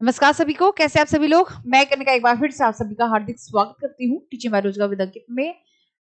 नमस्कार सभी को, कैसे आप सभी लोग। मैं कनिका एक बार फिर से आप सभी का हार्दिक स्वागत करती हूँ टीचिंग बाय रोजगार विद अंकित में।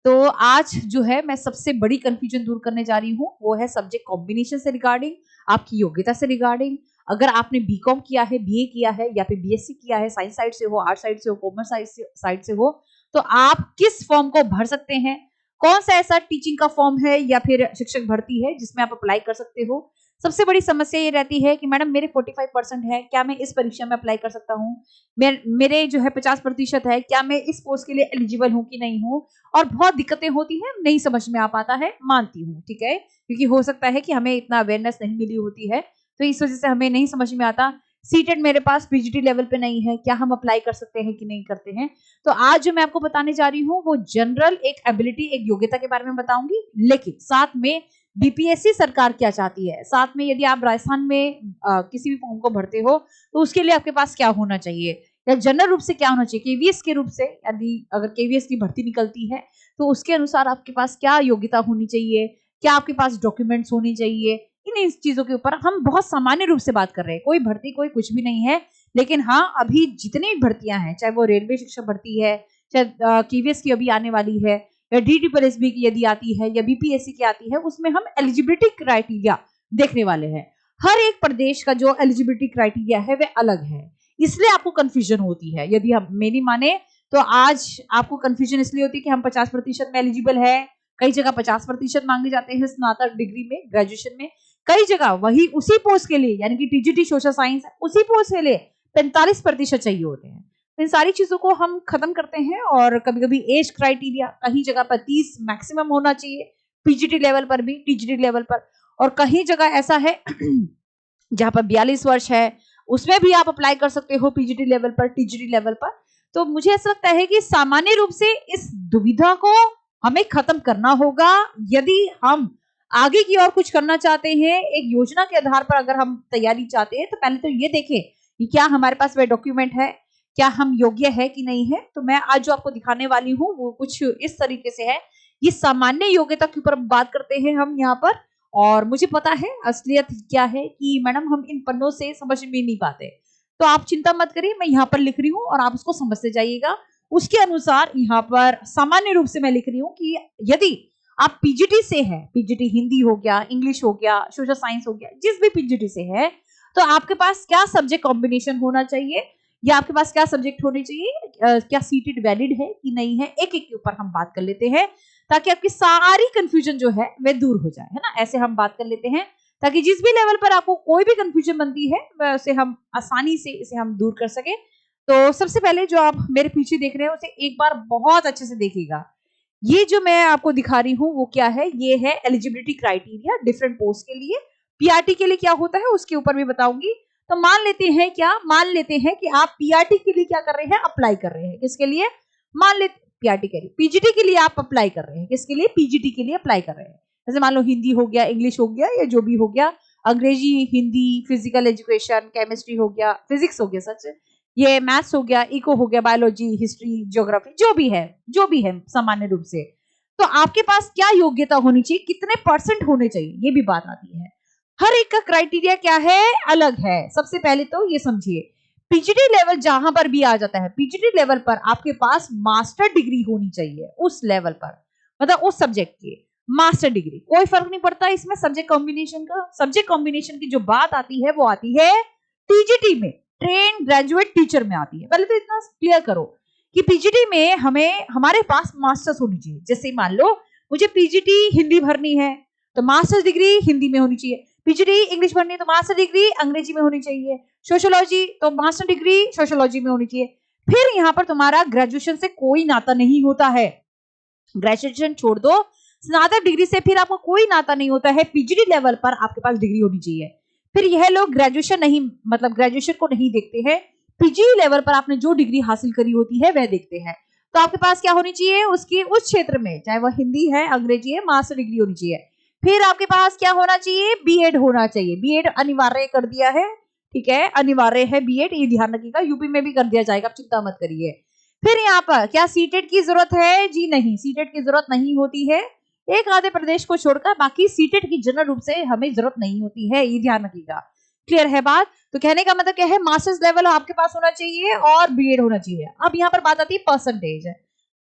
तो आज जो है मैं सबसे बड़ी कंफ्यूजन दूर करने जा रही हूँ, वो है सब्जेक्ट कॉम्बिनेशन से रिगार्डिंग, आपकी योग्यता से रिगार्डिंग। अगर आपने बीकॉम किया है, बीए किया है या फिर बीएससी किया है, साइंस साइड से हो, आर्ट साइड से हो, कॉमर्स साइड से हो, तो आप किस फॉर्म को भर सकते हैं। कौन सा ऐसा टीचिंग का फॉर्म है या फिर शिक्षक भर्ती है जिसमें आप अप्लाई कर सकते हो। सबसे बड़ी समस्या ये रहती है कि मैडम मेरे 45% है, क्या मैं इस परीक्षा में अप्लाई कर सकता हूँ। मेरे जो है 50% है, क्या मैं इस पोस्ट के लिए एलिजिबल हूँ कि नहीं हूँ। और बहुत दिक्कतें होती हैं, नहीं समझ में आ पाता है, मानती हूँ, ठीक है, क्योंकि हो सकता है कि हमें इतना अवेयरनेस नहीं मिली होती है, तो इस वजह से हमें नहीं समझ में आता। सीटेट मेरे पास पीजीटी लेवल पे नहीं है, क्या हम अप्लाई कर सकते हैं कि नहीं करते हैं। तो आज जो मैं आपको बताने जा रही हूँ वो जनरल एक एबिलिटी, एक योग्यता के बारे में बताऊंगी, लेकिन साथ में बीपीएससी सरकार क्या चाहती है, साथ में यदि आप राजस्थान में किसी भी फॉर्म को भरते हो तो उसके लिए आपके पास क्या होना चाहिए, या जनरल रूप से क्या होना चाहिए, केवीएस के रूप से, यदि अगर केवीएस की भर्ती निकलती है तो उसके अनुसार आपके पास क्या योग्यता होनी चाहिए, क्या आपके पास डॉक्यूमेंट्स होनी चाहिए। इन चीजों के ऊपर हम बहुत सामान्य रूप से बात कर रहे हैं, कोई भर्ती कोई कुछ भी नहीं है। लेकिन हाँ, अभी जितनी भर्तियां हैं, चाहे वो रेलवे शिक्षक भर्ती है, चाहे केवीएस की अभी आने वाली है, या DSSB की यदि आती है, या बीपीएससी की आती है, उसमें हम एलिजिबिलिटी क्राइटेरिया देखने वाले हैं। हर एक प्रदेश का जो एलिजिबिलिटी क्राइटेरिया है वह अलग है, इसलिए आपको कंफ्यूजन होती है। यदि हम मेरी माने तो आज आपको कंफ्यूजन इसलिए होती है कि हम 50% में एलिजिबल है, कई जगह 50% मांगे जाते हैं स्नातक डिग्री में, ग्रेजुएशन में, कई जगह वही उसी पोस्ट के लिए, यानी कि टीजीटी सोशल साइंस, उसी पोस्ट के लिए 45% चाहिए होते हैं। इन सारी चीजों को हम खत्म करते हैं, और कभी कभी एज क्राइटेरिया, कहीं जगह पर 30 मैक्सिमम होना चाहिए, पीजीटी लेवल पर भी, टीजीटी लेवल पर, और कहीं जगह ऐसा है जहां पर 42 वर्ष है, उसमें भी आप अप्लाई कर सकते हो पीजीटी लेवल पर, टीजीटी लेवल पर। तो मुझे ऐसा लगता है कि सामान्य रूप से इस दुविधा को हमें खत्म करना होगा। यदि हम आगे की और कुछ करना चाहते हैं, एक योजना के आधार पर अगर हम तैयारी चाहते हैं, तो पहले तो ये देखें कि क्या हमारे पास वह डॉक्यूमेंट है, क्या हम योग्य है कि नहीं है। तो मैं आज जो आपको दिखाने वाली हूँ वो कुछ इस तरीके से है। ये सामान्य योग्यता के ऊपर बात करते हैं हम यहाँ पर, और मुझे पता है असलियत क्या है कि मैडम हम इन पन्नों से समझ में नहीं पाते, तो आप चिंता मत करिए, मैं यहाँ पर लिख रही हूँ और आप उसको समझते जाइएगा। उसके अनुसार यहाँ पर सामान्य रूप से मैं लिख रही हूँ कि यदि आप पीजीटी से है, पीजीटी हिंदी हो गया, इंग्लिश हो गया, सोशल साइंस हो गया, जिस भी पीजीटी से है, तो आपके पास क्या सब्जेक्ट कॉम्बिनेशन होना चाहिए, या आपके पास क्या सब्जेक्ट होने चाहिए, क्या सीटेड वैलिड है कि नहीं है, एक एक के ऊपर हम बात कर लेते हैं, ताकि आपकी सारी कंफ्यूजन जो है वह दूर हो जाए, है ना। ऐसे हम बात कर लेते हैं ताकि जिस भी लेवल पर आपको कोई भी कंफ्यूजन बनती है वह उसे हम आसानी से इसे हम दूर कर सके। तो सबसे पहले जो आप मेरे पीछे देख रहे हैं उसे एक बार बहुत अच्छे से देखिएगा। ये जो मैं आपको दिखा रही हूँ वो क्या है, ये है एलिजिबिलिटी क्राइटेरिया डिफरेंट पोस्ट के लिए। पीआरटी के लिए क्या होता है उसके ऊपर भी बताऊंगी। तो मान लेते हैं कि आप पीआरटी के लिए क्या कर रहे हैं, अप्लाई कर रहे हैं, किसके लिए, मान लेते पीआरटी के लिए, पीजीटी के लिए आप अप्लाई कर रहे हैं, किसके लिए, पीजीटी के लिए अप्लाई कर रहे हैं। जैसे मान लो हिंदी हो गया, इंग्लिश हो गया, या जो भी हो गया, अंग्रेजी, हिंदी, फिजिकल एजुकेशन, केमिस्ट्री हो गया, फिजिक्स हो गया, सच, ये मैथ्स हो गया, इको हो गया, बायोलॉजी, हिस्ट्री, ज्योग्राफी, जो भी है सामान्य रूप से। तो आपके पास क्या योग्यता होनी चाहिए, कितने परसेंट होने चाहिए, ये भी बात आती है। हर एक का क्राइटेरिया क्या है, अलग है। सबसे पहले तो ये समझिए, पीजीटी लेवल जहां पर भी आ जाता है, पीजीटी लेवल पर आपके पास मास्टर डिग्री होनी चाहिए उस लेवल पर, मतलब उस सब्जेक्ट की मास्टर डिग्री। कोई फर्क नहीं पड़ता इसमें सब्जेक्ट कॉम्बिनेशन का। सब्जेक्ट कॉम्बिनेशन की जो बात आती है वो आती है टीजीटी में, ट्रेन ग्रेजुएट टीचर में आती है। पहले तो इतना क्लियर करो कि पीजीटी में हमें हमारे पास मास्टर्स होनी चाहिए। जैसे मान लो मुझे पीजीटी हिंदी भरनी है तो मास्टर्स डिग्री हिंदी में होनी चाहिए, पीजीटी इंग्लिश भरनी है तो मास्टर डिग्री अंग्रेजी में होनी चाहिए, सोशियोलॉजी तो मास्टर डिग्री सोशियोलॉजी में होनी चाहिए। फिर यहाँ पर तुम्हारा ग्रेजुएशन से कोई नाता नहीं होता है, ग्रेजुएशन छोड़ दो, स्नातक डिग्री से फिर आपको कोई नाता नहीं होता है, पीजीटी लेवल पर आपके पास डिग्री होनी चाहिए। फिर यह लोग ग्रेजुएशन नहीं, मतलब ग्रेजुएशन को नहीं देखते हैं, पीजीटी लेवल पर आपने जो डिग्री हासिल करी होती है वह देखते हैं। तो आपके पास क्या होनी चाहिए, उसकी उस क्षेत्र में, चाहे वह हिंदी है, अंग्रेजी है, मास्टर डिग्री होनी चाहिए। फिर आपके पास क्या होना चाहिए, बीएड होना चाहिए। बीएड अनिवार्य कर दिया है, ठीक है, अनिवार्य है बीएड, ये ध्यान रखिएगा, यूपी में भी कर दिया जाएगा, आप चिंता मत करिए। फिर यहाँ पर क्या सीटेट की जरूरत है, जी नहीं, सीटेट की जरूरत नहीं होती है, एक आधे प्रदेश को छोड़कर बाकी सीटेट की जनरल रूप से हमें जरूरत नहीं होती है, ये ध्यान रखिएगा। क्लियर है बात? तो कहने का मतलब क्या है, मास्टर्स लेवल आपके पास होना चाहिए और बीएड होना चाहिए। अब यहाँ पर बात आती है परसेंटेज।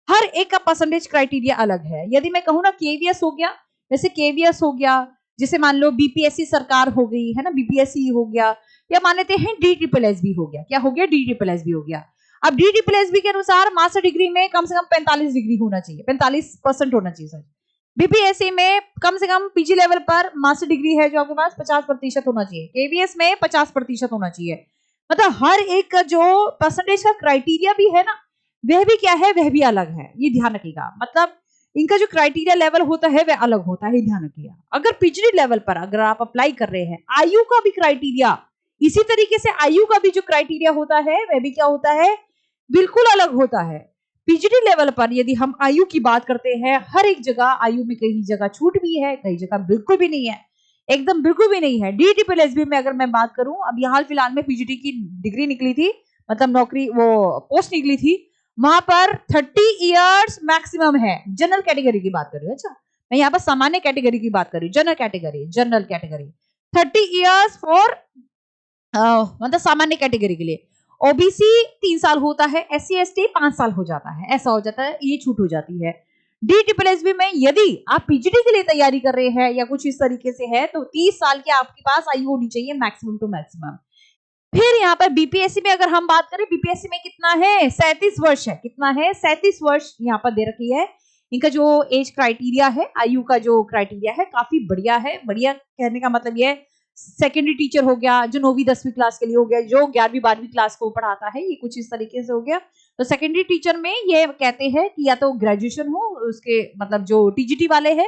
हर एक का परसेंटेज क्राइटेरिया अलग है। यदि मैं कहूँ ना केवीएस हो गया, जैसे केवीएस हो गया, जैसे मान लो बीपीएससी सरकार हो गई है ना, बीपीएससी हो गया, या मान लेते हैं डी ट्रिपल एस बी हो गया। क्या हो गया? डी ट्रिपल एस बी हो गया। अब डी ट्रिपल एस बी के अनुसार मास्टर डिग्री में कम से कम 45 डिग्री होना चाहिए, 45% होना चाहिए सर। बीपीएससी में कम से कम पीजी लेवल पर मास्टर डिग्री है जो आपके पास 50% होना चाहिए, केवीएस में 50% होना चाहिए। मतलब हर एक का जो परसेंटेज का क्राइटेरिया भी है ना, वह भी क्या है, वह भी अलग है, ये ध्यान रखिएगा। मतलब इनका जो क्राइटेरिया लेवल होता है वह अलग होता है, ध्यान रखिएगा। अगर पीएचडी लेवल पर अगर आप अप्लाई कर रहे हैं, आयु का भी क्राइटेरिया इसी तरीके से, आयु का भी जो क्राइटेरिया होता है वह भी क्या होता है, बिल्कुल अलग होता है। पीएचडी लेवल पर यदि हम आयु की बात करते हैं, हर एक जगह आयु में कई जगह छूट भी है, कई जगह बिल्कुल भी नहीं है, एकदम बिल्कुल भी नहीं है। डी ट्रिपल एस बी में अगर मैं बात करूं, अभी हाल फिलहाल में पीएचडी की डिग्री निकली थी, मतलब नौकरी वो पोस्ट निकली थी, वहां पर 30 इयर्स मैक्सिमम है। जनरल कैटेगरी की बात कर रही हूँ। अच्छा, मैं यहाँ पर सामान्य कैटेगरी की बात कर रही हूँ, जनरल कैटेगरी 30 इयर्स फॉर मतलब सामान्य कैटेगरी के लिए। ओबीसी 3 साल होता है, एससी एसटी 5 साल हो जाता है, ऐसा हो जाता है, ये छूट हो जाती है। डी ट्रिपल एस बी में यदि आप पीजीडी के लिए तैयारी कर रहे हैं या कुछ इस तरीके से है, तो 30 साल की आपके पास आयु होनी चाहिए मैक्सिमम टू मैक्सिमम। फिर यहाँ पर बीपीएससी में अगर हम बात करें, बीपीएससी में कितना है, 37 वर्ष है। कितना है? 37 वर्ष यहाँ पर दे रखी है। इनका जो एज क्राइटेरिया है, आयु का जो क्राइटेरिया है, काफी बढ़िया है। बढ़िया कहने का मतलब ये सेकेंडरी टीचर हो गया, जो 9वीं 10वीं क्लास के लिए हो गया, जो 11वीं 12वीं क्लास को पढ़ाता है, ये कुछ इस तरीके से हो गया। तो सेकेंडरी टीचर में ये कहते हैं कि या तो ग्रेजुएशन हो, उसके मतलब जो टीजीटी वाले है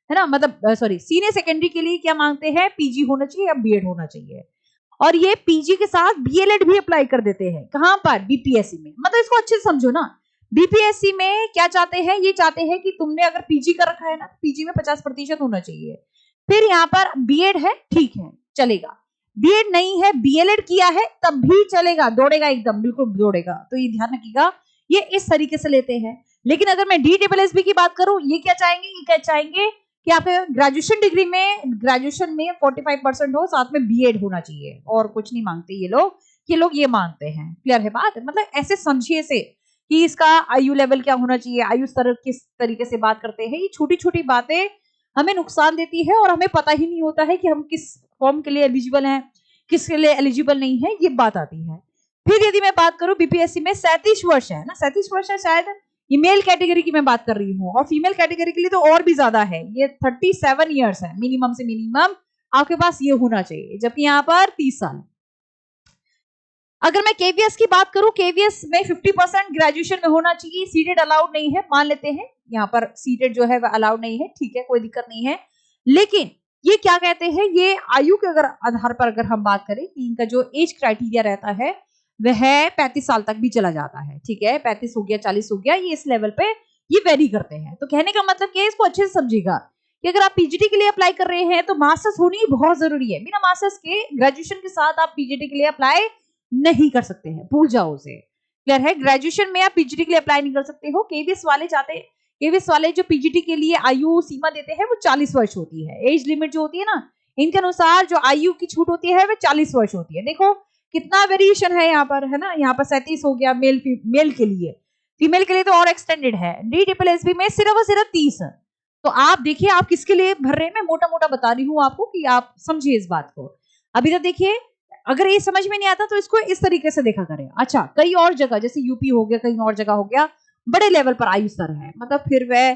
ना, मतलब सॉरी सीनियर सेकेंडरी के लिए क्या मांगते हैं, पीजी होना चाहिए या बीएड होना चाहिए। और ये पीजी के साथ बीएलएड भी अप्लाई कर देते हैं। कहां पर? बीपीएससी में। मतलब इसको अच्छे से समझो ना, बीपीएससी में क्या चाहते हैं, ये चाहते हैं कि तुमने अगर पीजी कर रखा है ना, पीजी में 50% होना चाहिए। फिर यहाँ पर बीएड है, ठीक है, चलेगा। बीएड नहीं है, बीएलएड किया है, तब भी चलेगा, दौड़ेगा, एकदम बिल्कुल दौड़ेगा। तो ये ध्यान रखिएगा, ये इस तरीके से लेते हैं। लेकिन अगर मैं डी ट्रिपल एस बी की बात करूं, ये क्या चाहेंगे, ये क्या चाहेंगे कि आपके ग्रेजुएशन डिग्री में, ग्रेजुएशन में 45% हो, साथ में बीएड होना चाहिए, और कुछ नहीं मांगते ये लोग ये मांगते हैं। क्लियर है बात? मतलब ऐसे समझिए से कि इसका आयु लेवल क्या होना चाहिए, आयु स्तर किस तरीके से बात करते हैं। ये छोटी छोटी बातें हमें नुकसान देती है और हमें पता ही नहीं होता है कि हम किस फॉर्म के लिए एलिजिबल हैं, किसके लिए एलिजिबल नहीं है, ये बात आती है। फिर यदि मैं बात करूं, बीपीएससी में 37 वर्ष है ना, 37 वर्ष है शायद, ये मेल कैटेगरी की मैं बात कर रही हूँ, और फीमेल कैटेगरी के लिए तो और भी ज्यादा है, ये 37 इयर्स है। मिनिमम से मिनिमम आपके पास ये होना चाहिए, जबकि यहाँ पर 30 साल। अगर मैं केवीएस की बात करूं, केवीएस में 50% ग्रेजुएशन में होना चाहिए, सीटेड अलाउड नहीं है, मान लेते हैं यहाँ पर सीटेड जो है वह अलाउड नहीं है, ठीक है, कोई दिक्कत नहीं है। लेकिन ये क्या कहते हैं, ये आयु के अगर आधार पर अगर हम बात करें कि इनका जो एज क्राइटेरिया रहता है वह 35 साल तक भी चला जाता है, ठीक है, 35 हो गया, 40 हो गया, ये इस लेवल पे ये वेरी करते हैं। तो कहने का मतलब क्या है, इसको अच्छे से समझिएगा कि अगर आप पीजीटी के लिए अप्लाई कर रहे हैं तो मास्टर्स होनी बहुत जरूरी है। बिना मास्टर्स के ग्रेजुएशन के साथ आप पीजीटी के लिए अप्लाई नहीं कर सकते हैं, भूल जाओ उसे। क्लियर है? ग्रेजुएशन में आप पीजीटी के लिए अप्लाई नहीं कर सकते हो। केवीएस वाले चाहते हैं, केवीएस वाले जो पीजीटी के लिए आयु सीमा देते हैं वो 40 वर्ष होती है। एज लिमिट जो होती है ना, इनके अनुसार जो आयु की छूट होती है वो 40 वर्ष होती है। देखो कितना वेरिएशन है यहाँ पर, है ना। यहाँ पर 37 हो गया मेल के लिए, फीमेल के लिए तो और एक्सटेंडेड है। डी ट्रिपल एस बी में सिर्फ और सिर्फ 30। तो आप देखिए आप किसके लिए भर रहे हैं। मैं मोटा मोटा बता रही हूँ आपको कि आप समझिए इस बात को। अभी तक देखिए, अगर ये समझ में नहीं आता तो इसको इस तरीके से देखा करें। अच्छा, कई और जगह जैसे यूपी हो गया, कहीं और जगह हो गया, बड़े लेवल पर आयु स्तर है, मतलब फिर वह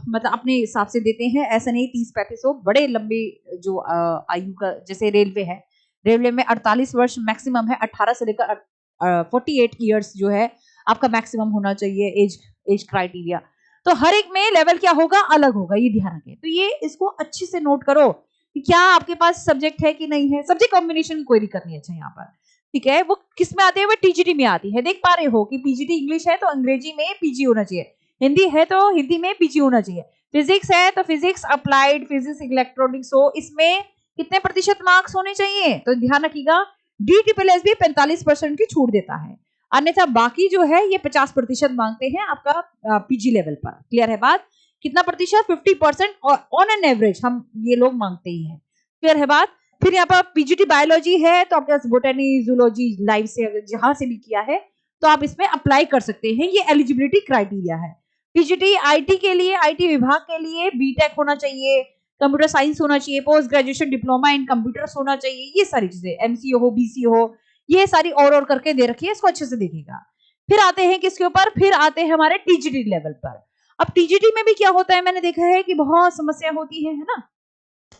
मतलब अपने हिसाब से देते हैं, ऐसा नहीं 30-35 हो। बड़े लंबे जो आयु का, जैसे रेलवे है, रेलवे में 48 वर्ष मैक्सिमम है, 18 से लेकर 48 ईयर्स जो है आपका मैक्सिमम होना चाहिए एज क्राइटेरिया। तो हर एक में लेवल क्या होगा, अलग होगा, ये ध्यान रखें। तो ये इसको अच्छे से नोट करो कि क्या आपके पास सब्जेक्ट है कि नहीं है। सब्जेक्ट कॉम्बिनेशन की कोई दिक्कत नहीं है। अच्छा, यहाँ पर ठीक है, वो किस में आते हैं, वो टीजीटी में आती है। देख पा रहे हो कि पीजीटी इंग्लिश है तो अंग्रेजी में पीजी होना चाहिए, हिंदी है तो हिंदी में पीजी होना चाहिए, फिजिक्स है तो फिजिक्स अप्लाइड फिजिक्स इलेक्ट्रॉनिक्स हो, इसमें कितने प्रतिशत मार्क्स होने चाहिए। तो ध्यान रखिएगा, डी ट्रिपल एस भी 45% की छूट देता है, अन्यथा बाकी जो है ये 50% मांगते हैं आपका पीजी लेवल पर। क्लियर है बात? कितना प्रतिशत? 50% और ऑन एन एवरेज हम ये लोग मांगते ही हैं। क्लियर है बात? फिर यहाँ पर पीजीटी बायोलॉजी है तो आपके पास बोटनी, जूलॉजी, लाइफ से अगर जहां से भी किया है तो आप इसमें अप्लाई कर सकते हैं। ये एलिजिबिलिटी क्राइटेरिया है। पीजीटी आईटी के लिए, आईटी विभाग के लिए बीटेक होना चाहिए, कंप्यूटर साइंस होना चाहिए, post graduation diploma in computers होना चाहिए, ये सारी चीजें, एमसीओ हो, बीसीओ हो, ये सारी और करके दे रखी है, इसको अच्छे से देखिएगा। फिर आते हैं किसके ऊपर, फिर आते हैं हमारे टीजीटी लेवल पर। अब टीजीटी में भी क्या होता है, मैंने देखा है कि बहुत समस्या होती है ना,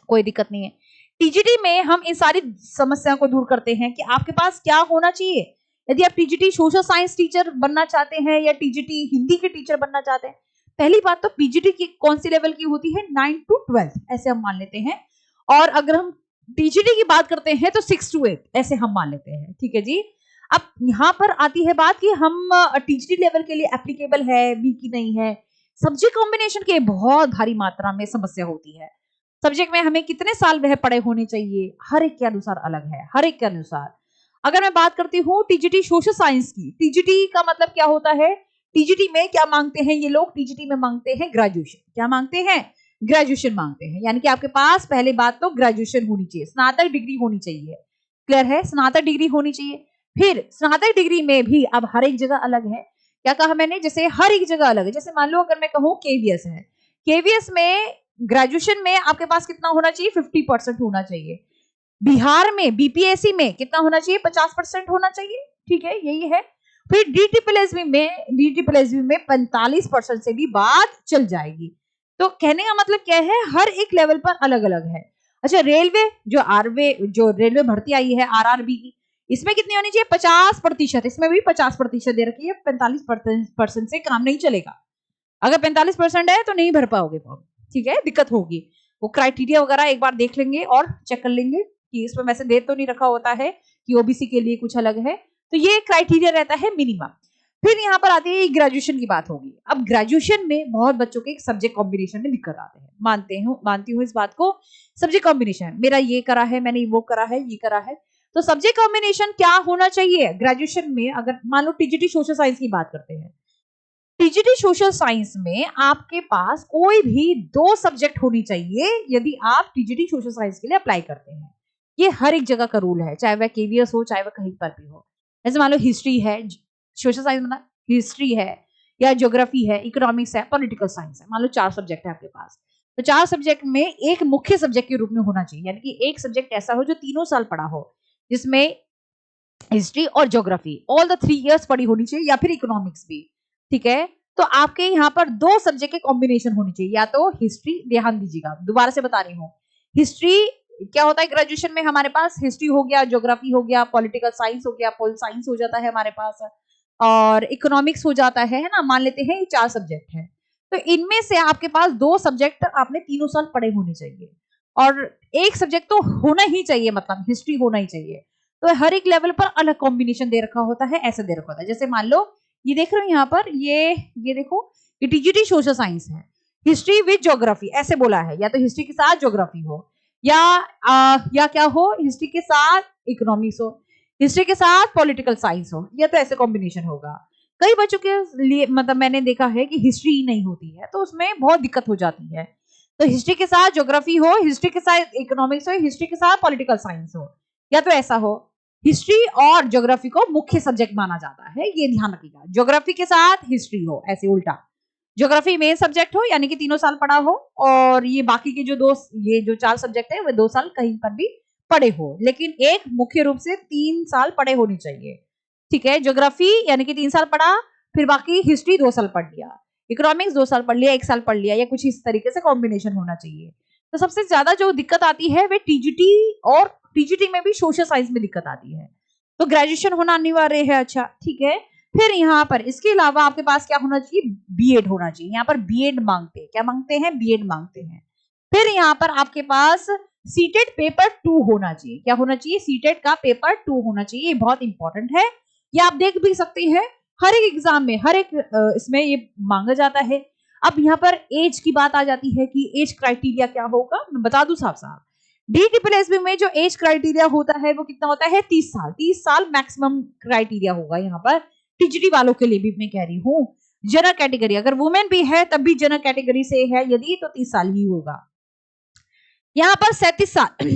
कोई दिक्कत नहीं है। टीजीटी में हम इन सारी समस्याओं को दूर करते हैं कि आपके पास क्या होना चाहिए। यदि आप टीजीटी सोशल साइंस टीचर बनना चाहते हैं या टीजीटी हिंदी के टीचर बनना चाहते हैं, पहली बात तो पीजीटी की कौन सी लेवल की होती है, 9 to 12 ऐसे हम मान लेते हैं। और अगर हम टीजीटी की बात करते हैं तो 6 to 8 ऐसे हम मान लेते हैं, ठीक है जी। अब यहाँ पर आती है बात कि हम टीजीटी लेवल के लिए एप्लीकेबल है भी कि नहीं है। सब्जेक्ट कॉम्बिनेशन के बहुत भारी मात्रा में समस्या होती है। सब्जेक्ट में हमें कितने साल वह पढ़े होने चाहिए, हर एक के अनुसार अलग है, हर एक के अनुसार। अगर मैं बात करती हूँ टीजीटी सोशल साइंस की, टीजीटी का मतलब क्या होता है, टीजीटी में क्या मांगते हैं ये लोग, टीजीटी में मांगते हैं ग्रेजुएशन। क्या मांगते हैं, ग्रेजुएशन मांगते हैं, यानी कि आपके पास पहले बात तो ग्रेजुएशन होनी चाहिए, स्नातक डिग्री होनी चाहिए। क्लियर है, स्नातक डिग्री होनी चाहिए। फिर स्नातक डिग्री में भी अब हर एक जगह अलग है। क्या कहा मैंने, जैसे हर एक जगह अलग है। जैसे मान लो अगर मैं कहूँ केवीएस है, केवीएस में ग्रेजुएशन में आपके पास कितना होना चाहिए, 50% होना चाहिए। बिहार में बीपीएससी में कितना होना चाहिए, 50% होना चाहिए, ठीक है, यही है। फिर डीटीपीएसबी में 45% से भी बात चल जाएगी। तो कहने का मतलब क्या है, हर एक लेवल पर अलग अलग है। अच्छा, रेलवे जो रेलवे भर्ती आई है आरआरबी की, इसमें कितनी होनी चाहिए, 50%। इसमें भी 50% दे रखी है, 45% से काम नहीं चलेगा। अगर 45% है तो नहीं भर पाओगे फॉर्म, ठीक है, दिक्कत होगी। वो क्राइटेरिया वगैरह एक बार देख लेंगे और चेक कर लेंगे कि इसमें वैसे दे तो नहीं रखा होता है कि ओबीसी के लिए कुछ अलग है, तो ये क्राइटेरिया रहता है मिनिमम। फिर यहाँ पर आती है ग्रेजुएशन की बात होगी। अब ग्रेजुएशन में बहुत बच्चों के सब्जेक्ट कॉम्बिनेशन में दिक्कत आते हैं, मानती हूँ इस बात को। सब्जेक्ट कॉम्बिनेशन, मेरा ये करा है, मैंने वो करा है, ये करा है, तो सब्जेक्ट कॉम्बिनेशन क्या होना चाहिए ग्रेजुएशन में। अगर मान लो टीजीटी सोशल साइंस की बात करते हैं, टीजीटी सोशल साइंस में आपके पास कोई भी 2 सब्जेक्ट होनी चाहिए यदि आप टीजीटी सोशल साइंस के लिए अप्लाई करते हैं। ये हर एक जगह का रूल है, चाहे वह केवीएस हो, चाहे वह कहीं पर भी हो। जैसे मान लो हिस्ट्री है, सोशल साइंस मतलब हिस्ट्री है या ज्योग्राफी है, इकोनॉमिक्स है, पॉलिटिकल साइंस है, मान लो 4 सब्जेक्ट है आपके पास, तो 4 सब्जेक्ट में एक मुख्य सब्जेक्ट के रूप में होना चाहिए, यानी कि एक सब्जेक्ट ऐसा हो जो तीनों साल पढ़ा हो, जिसमें हिस्ट्री और ज्योग्राफी ऑल द 3 इयर्स पढ़ी होनी चाहिए, या फिर इकोनॉमिक्स भी, ठीक है। तो आपके यहाँ पर 2 सब्जेक्ट के कॉम्बिनेशन होनी चाहिए, या तो हिस्ट्री, ध्यान दीजिएगा दोबारा से बता रही हूँ, हिस्ट्री क्या होता है ग्रेजुएशन में हमारे पास, हिस्ट्री हो गया, ज्योग्राफी हो गया, पॉलिटिकल साइंस हो गया, पोल साइंस हो जाता है हमारे पास, और इकोनॉमिक्स हो जाता है ना, मान लेते हैं ये 4 सब्जेक्ट है। तो इनमें से आपके पास 2 सब्जेक्ट आपने तीनों साल पढ़े होने चाहिए, और एक सब्जेक्ट तो होना ही चाहिए, मतलब हिस्ट्री होना ही चाहिए। तो हर एक लेवल पर अलग कॉम्बिनेशन दे रखा होता है, ऐसे दे रखा होता है। जैसे मान लो ये देख रहे हो यहाँ पर, ये देखो, ये टीजीटी सोशल साइंस है, हिस्ट्री विद ज्योग्राफी ऐसे बोला है, या तो हिस्ट्री के साथ ज्योग्राफी हो, या क्या हो, हिस्ट्री के साथ इकोनॉमिक्स हो, हिस्ट्री के साथ पॉलिटिकल साइंस हो, या तो ऐसे कॉम्बिनेशन होगा। कई बच्चों के लिए मतलब मैंने देखा है कि हिस्ट्री ही नहीं होती है, तो उसमें बहुत दिक्कत हो जाती है। तो हिस्ट्री के साथ ज्योग्राफी हो, हिस्ट्री के साथ इकोनॉमिक्स हो, हिस्ट्री के साथ पॉलिटिकल साइंस हो, या तो ऐसा हो। हिस्ट्री और ज्योग्राफी को मुख्य सब्जेक्ट माना जाता है, ये ध्यान रखिएगा। ज्योग्राफी के साथ हिस्ट्री हो, ऐसे उल्टा, ज्योग्राफी मेन सब्जेक्ट हो, यानी कि तीनों साल पढ़ा हो, और ये बाकी के जो 4 सब्जेक्ट है वो 2 साल कहीं पर भी पढ़े हो, लेकिन एक मुख्य रूप से 3 साल पढ़े होने चाहिए, ठीक है। ज्योग्राफी यानी कि 3 साल पढ़ा, फिर बाकी हिस्ट्री 2 साल पढ़ लिया, इकोनॉमिक्स 2 साल पढ़ लिया, 1 साल पढ़ लिया, या कुछ इस तरीके से कॉम्बिनेशन होना चाहिए। तो सबसे ज्यादा जो दिक्कत आती है वे टीजीटी, और टीजीटी में भी सोशल साइंस में दिक्कत आती है, तो ग्रेजुएशन होना अनिवार्य है। अच्छा, ठीक है। फिर यहाँ पर इसके अलावा आपके पास क्या होना चाहिए, बीएड होना चाहिए। यहाँ पर बीएड मांगते हैं, क्या मांगते हैं, बीएड मांगते हैं। फिर यहाँ पर आपके पास सीटेट पेपर 2 होना चाहिए। क्या होना चाहिए, सीटेट का पेपर 2 होना चाहिए, ये बहुत इंपॉर्टेंट है। ये आप देख भी सकते हैं हर एक एग्जाम में, हर एक इसमें ये मांगा जाता है। अब यहाँ पर एज की बात आ जाती है कि एज क्राइटेरिया क्या होगा, मैं बता दूं साफ साफ। डीटीपीएसबी में जो एज क्राइटेरिया होता है वो कितना होता है, 30 साल। 30 साल मैक्सिमम क्राइटेरिया होगा यहाँ पर, टीजीटी वालों के लिए भी मैं कह रही हूँ। जनरल कैटेगरी, अगर वुमेन भी है तब भी जनरल कैटेगरी से है यदि, तो 30 साल ही होगा। यहाँ पर 37 साल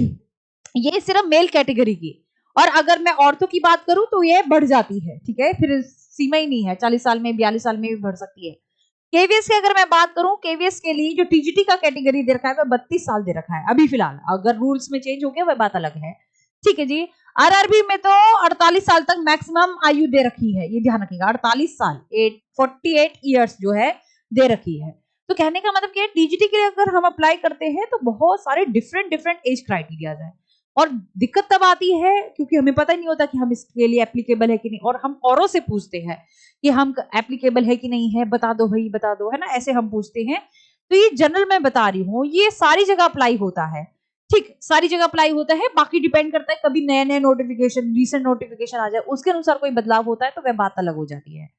ये सिर्फ मेल कैटेगरी की। और अगर मैं औरतों की बात करूं तो ये बढ़ जाती है, ठीक है, फिर सीमा ही नहीं है, 40 साल में 42 साल में भी बढ़ सकती है। केवीएस की अगर मैं बात करूं, केवीएस के लिए जो टीजीटी का कैटेगरी दे रखा है वह 32 साल दे रखा है अभी फिलहाल, अगर रूल्स में चेंज हो गया वह बात अलग है, ठीक है जी। आरआरबी में तो 48 साल तक मैक्सिमम आयु दे रखी है, ये ध्यान रखिएगा, 48 साल 48 ईयर्स जो है दे रखी है। तो कहने का मतलब क्या है, टीजीटी के लिए अगर हम अप्लाई करते हैं तो बहुत सारे डिफरेंट डिफरेंट एज क्राइटेरियाज है, और दिक्कत तब आती है क्योंकि हमें पता ही नहीं होता कि हम इसके लिए एप्लीकेबल है कि नहीं, और हम औरों से पूछते हैं कि हम एप्लीकेबल है कि नहीं है, बता दो भाई बता दो, है ना, ऐसे हम पूछते हैं। तो ये जनरल मैं बता रही हूँ, ये सारी जगह अप्लाई होता है, ठीक, सारी जगह अप्लाई होता है। बाकी डिपेंड करता है, कभी नए नए नोटिफिकेशन, रिसेंट नोटिफिकेशन आ जाए, उसके अनुसार कोई बदलाव होता है तो वह बात अलग हो जाती है।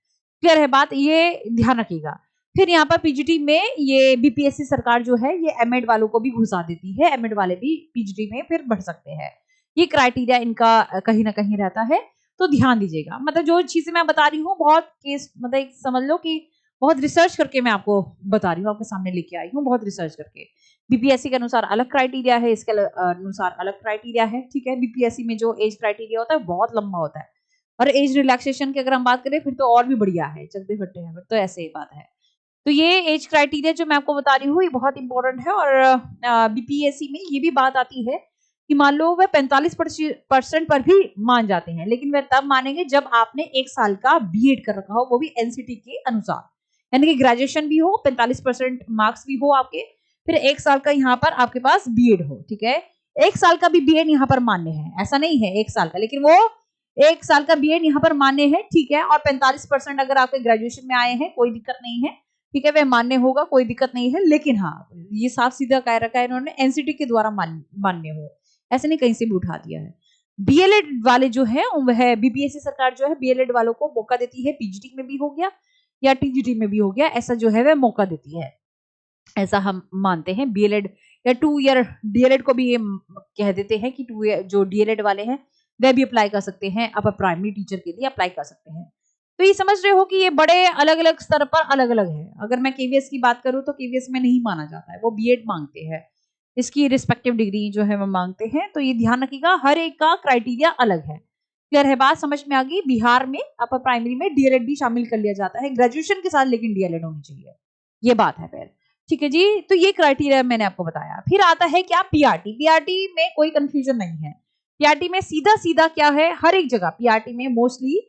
क्लियर है बात, ये ध्यान रखिएगा। फिर यहाँ पर पीजीटी में ये बीपीएससी सरकार जो है ये एमएड वालों को भी घुसा देती है, एमएड वाले भी पीजीटी में फिर बढ़ सकते हैं, ये क्राइटेरिया इनका कहीं ना कहीं रहता है, तो ध्यान दीजिएगा। मतलब जो चीजें मैं बता रही हूँ बहुत केस, मतलब समझ लो कि बहुत रिसर्च करके मैं आपको बता रही हूँ, आपके सामने लेके आई हूँ बहुत रिसर्च करके। बीपीएससी के अनुसार अलग क्राइटेरिया है, इसके अनुसार अलग क्राइटेरिया है, ठीक है। बीपीएससी में जो एज क्राइटेरिया होता है बहुत लंबा होता है, और एज रिलैक्सेशन की अगर हम बात करें फिर तो और भी बढ़िया है, चलते फिरते हैं, फिर तो ऐसे ही बात है। तो ये एज क्राइटेरिया जो मैं आपको बता रही हूँ ये बहुत इंपॉर्टेंट है, और बीपीएससी में ये भी बात आती है कि मान लो वह 45% पर भी मान जाते हैं, लेकिन वह तब मानेंगे जब आपने 1 साल का बीएड कर रखा हो, वो भी एनसीटी के अनुसार, यानी कि ग्रेजुएशन भी हो, 45% मार्क्स भी हो आपके, फिर 1 साल का यहाँ पर आपके पास बीएड हो, ठीक है। 1 साल का भी बीएड यहाँ पर मान्य है, ऐसा नहीं है 1 साल का, लेकिन वो 1 साल का बीएड यहाँ पर मान्य है, ठीक है। और 45% अगर आपके ग्रेजुएशन में आए हैं कोई दिक्कत नहीं है, ठीक है, वह मान्य होगा, कोई दिक्कत नहीं है। लेकिन हाँ, ये साफ सीधा कह रखा है इन्होंने, एनसीटी के द्वारा मान्य हो, ऐसे नहीं कहीं से भी उठा दिया है। बीएलएड वाले जो है वह बीपीएससी सरकार जो है बीएलएड वालों को मौका देती है, पीजीटी में भी हो गया या टीजीटी में भी हो गया, ऐसा जो है वह मौका देती है, ऐसा हम मानते हैं। बीएलएड या 2 ईयर डीएलएड को भी ये कह देते हैं कि 2 ईयर जो डीएलएड वाले हैं वह भी अप्लाई कर सकते हैं, अपर प्राइमरी टीचर के लिए अप्लाई कर सकते हैं। तो ये समझ रहे हो कि ये बड़े अलग अलग स्तर पर अलग अलग है। अगर मैं केवीएस की बात करूं तो केवीएस में नहीं माना जाता है, वो बीएड मांगते हैं, इसकी रिस्पेक्टिव डिग्री जो है वो मांगते हैं। तो ये ध्यान रखिएगा, हर एक का क्राइटेरिया अलग है। क्लियर है बात, समझ में आ गई। बिहार में अपर प्राइमरी में डीएलएड भी शामिल कर लिया जाता है ग्रेजुएशन के साथ, लेकिन डीएलएड होनी चाहिए, ये बात है फिर, ठीक है जी। तो ये क्राइटेरिया मैंने आपको बताया। फिर आता है क्या, पीआरटी। पीआरटी में कोई कंफ्यूजन नहीं है, पीआरटी में सीधा सीधा क्या है, हर एक जगह पीआरटी में मोस्टली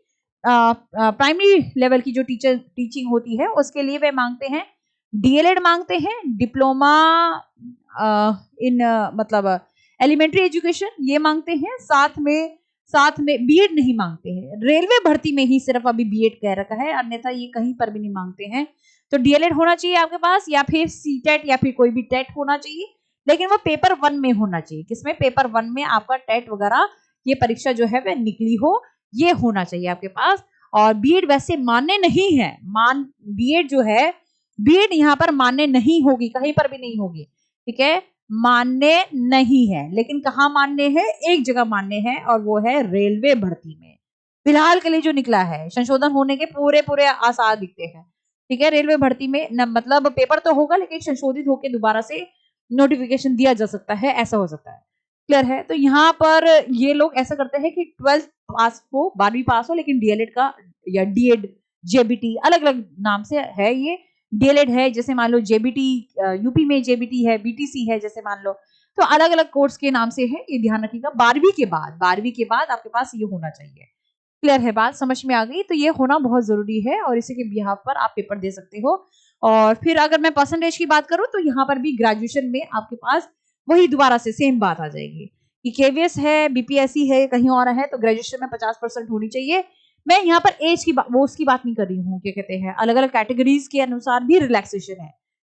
प्राइमरी लेवल की जो टीचिंग होती है उसके लिए वे मांगते हैं डीएलएड मांगते हैं, डिप्लोमा इन मतलब एलिमेंट्री एजुकेशन ये मांगते हैं, साथ में बीएड नहीं मांगते हैं। रेलवे भर्ती में ही सिर्फ अभी बीएड कह रखा है, अन्यथा ये कहीं पर भी नहीं मांगते हैं। तो डीएलएड होना चाहिए आपके पास, या फिर सीटेट या फिर कोई भी टेट होना चाहिए, लेकिन वो पेपर 1 में होना चाहिए। किसमें, पेपर 1 में आपका टेट वगैरह ये परीक्षा जो है वह निकली हो, ये होना चाहिए आपके पास। और बीएड वैसे मान्य नहीं है, बीएड जो है, बीएड यहाँ पर मान्य नहीं होगी, कहीं पर भी नहीं होगी, ठीक है, मान्य नहीं है। लेकिन कहाँ मान्य है, एक जगह मान्य है, और वो है रेलवे भर्ती में। फिलहाल के लिए जो निकला है, संशोधन होने के पूरे आसार दिखते हैं, ठीक है। रेलवे भर्ती में मतलब पेपर तो होगा, लेकिन संशोधित होकर दोबारा से नोटिफिकेशन दिया जा सकता है, ऐसा हो सकता है। क्लियर है। तो यहाँ पर ये लोग ऐसा करते हैं कि 12th पास हो, 12वीं पास हो, लेकिन डीएलएड का या डीएड जेबीटी अलग अलग नाम से है, ये डीएलएड है, जैसे मान लो जेबीटी यूपी में जेबीटी है, बीटीसी है, जैसे मान लो, तो अलग अलग कोर्स के नाम से है, ये ध्यान रखिएगा। 12वीं के बाद आपके पास ये होना चाहिए। क्लियर है बात, समझ में आ गई। तो ये होना बहुत जरूरी है, और इसी के बिहाफ पर आप पेपर दे सकते हो। और फिर अगर मैं परसेंटेज की बात करूं तो यहाँ पर भी ग्रेजुएशन में आपके पास वही दोबारा से सेम बात आ जाएगी कि केवीएस है, बीपीएससी है, कहीं और है, तो ग्रेजुएशन में 50% होनी चाहिए। मैं यहाँ पर एज की वो उसकी बात नहीं कर रही हूँ, क्या कहते हैं, अलग अलग कैटेगरीज के अनुसार भी रिलैक्सेशन है।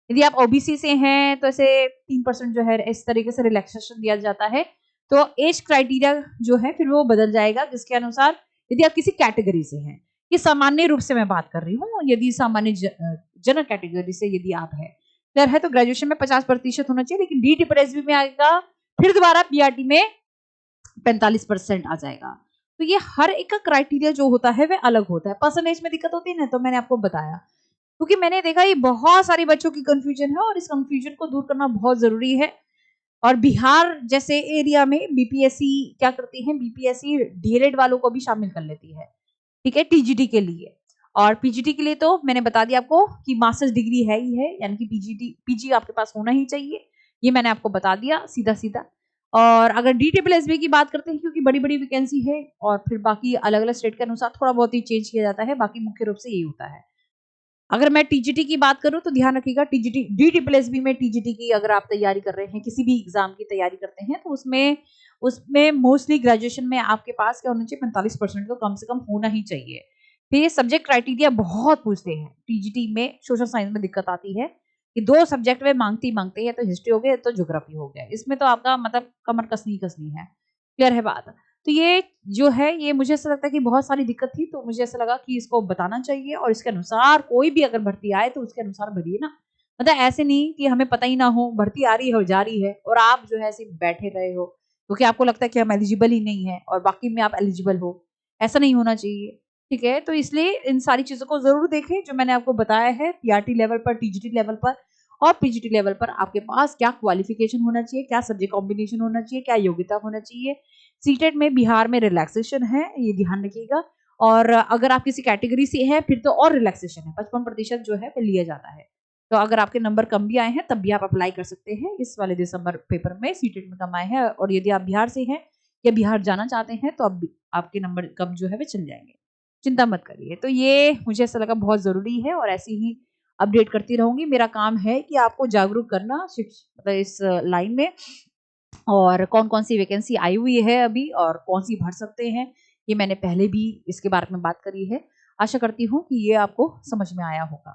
यदि आप ओबीसी से हैं तो ऐसे 3% जो है इस तरीके से रिलैक्सेशन दिया जाता है। तो एज क्राइटेरिया जो है फिर वो बदल जाएगा, जिसके अनुसार यदि आप किसी कैटेगरी से हैं, ये सामान्य रूप से मैं बात कर रही हूँ, यदि सामान्य जनरल कैटेगरी से यदि आप है, क्लियर है, तो ग्रेजुएशन में 50% होना चाहिए। लेकिन डीटी पर एसबी में आएगा, फिर दोबारा पीआरटी में 45% आ जाएगा। तो ये हर एक का क्राइटेरिया जो होता है वह अलग होता है। परसेंटेज में दिक्कत होती है ना, तो मैंने आपको बताया, क्योंकि मैंने देखा ये बहुत सारे बच्चों की कंफ्यूजन है, और इस कंफ्यूजन को दूर करना बहुत जरूरी है। और बिहार जैसे एरिया में बीपीएससी क्या करती है, बीपीएससी डीएलएड वालों को भी शामिल कर लेती है, ठीक है, टीजीटी के लिए। और पीजीटी के लिए तो मैंने बता दिया आपको कि मास्टर्स डिग्री है ही है, यानी कि पीजी आपके पास होना ही चाहिए, ये मैंने आपको बता दिया सीधा सीधा। और अगर DSSB की बात करते हैं, क्योंकि बड़ी बड़ी वैकेंसी है और फिर बाकी अलग अलग स्टेट के अनुसार थोड़ा बहुत ही चेंज किया जाता है, बाकी मुख्य रूप से यही होता है। अगर मैं टीजीटी की बात करूं तो ध्यान रखिएगा, टीजीटी DSSB में टीजीटी की अगर आप तैयारी कर रहे हैं, किसी भी एग्जाम की तैयारी करते हैं, तो उसमें उसमें मोस्टली ग्रेजुएशन में आपके पास क्या होना चाहिए, 45% तो कम से कम होना ही चाहिए। फिर ये सब्जेक्ट क्राइटेरिया बहुत पूछते हैं टीजीटी में, सोशल साइंस में दिक्कत आती है कि 2 सब्जेक्ट में मांगते हैं, तो हिस्ट्री हो गया तो ज्योग्राफी हो गया, इसमें तो आपका मतलब कमर कसनी कसनी है, क्लियर है बात। तो ये जो है, ये मुझे ऐसा लगता है कि बहुत सारी दिक्कत थी, तो मुझे ऐसा लगा कि इसको बताना चाहिए और इसके अनुसार कोई भी अगर भर्ती आए तो उसके अनुसार भरिए ना, मतलब ऐसे नहीं कि हमें पता ही ना हो, भर्ती आ रही है और जा रही है और आप जो है ऐसे बैठे रहे हो क्योंकि आपको लगता है कि हम एलिजिबल ही नहीं है और बाकी में आप एलिजिबल हो, ऐसा नहीं होना चाहिए, ठीक है। तो इसलिए इन सारी चीजों को जरूर देखें जो मैंने आपको बताया है, पीआरटी लेवल पर, टीजीटी लेवल पर और पीजीटी लेवल पर आपके पास क्या क्वालिफिकेशन होना चाहिए, क्या सब्जेक्ट कॉम्बिनेशन होना चाहिए, क्या योग्यता होना चाहिए। सीटेट में बिहार में रिलैक्सेशन है, ये ध्यान रखिएगा। और अगर आप किसी कैटेगरी से हैं फिर तो और रिलैक्सेशन है, 55% जो है वो लिया जाता है। तो अगर आपके नंबर कम भी आए हैं तब भी आप अप्लाई कर सकते हैं इस वाले दिसंबर पेपर में, सीटेट में कम आए हैं और यदि आप बिहार से हैं या बिहार जाना चाहते हैं तो अब आपके नंबर कम जो है वे चल जाएंगे, चिंता मत करिए। तो ये मुझे ऐसा लगा बहुत जरूरी है और ऐसी ही अपडेट करती रहूंगी। मेरा काम है कि आपको जागरूक करना मतलब इस लाइन में, और कौन-कौन सी वैकेंसी आई हुई है अभी और कौन सी भर सकते हैं, ये मैंने पहले भी इसके बारे में बात करी है। आशा करती हूँ कि ये आपको समझ में आया होगा।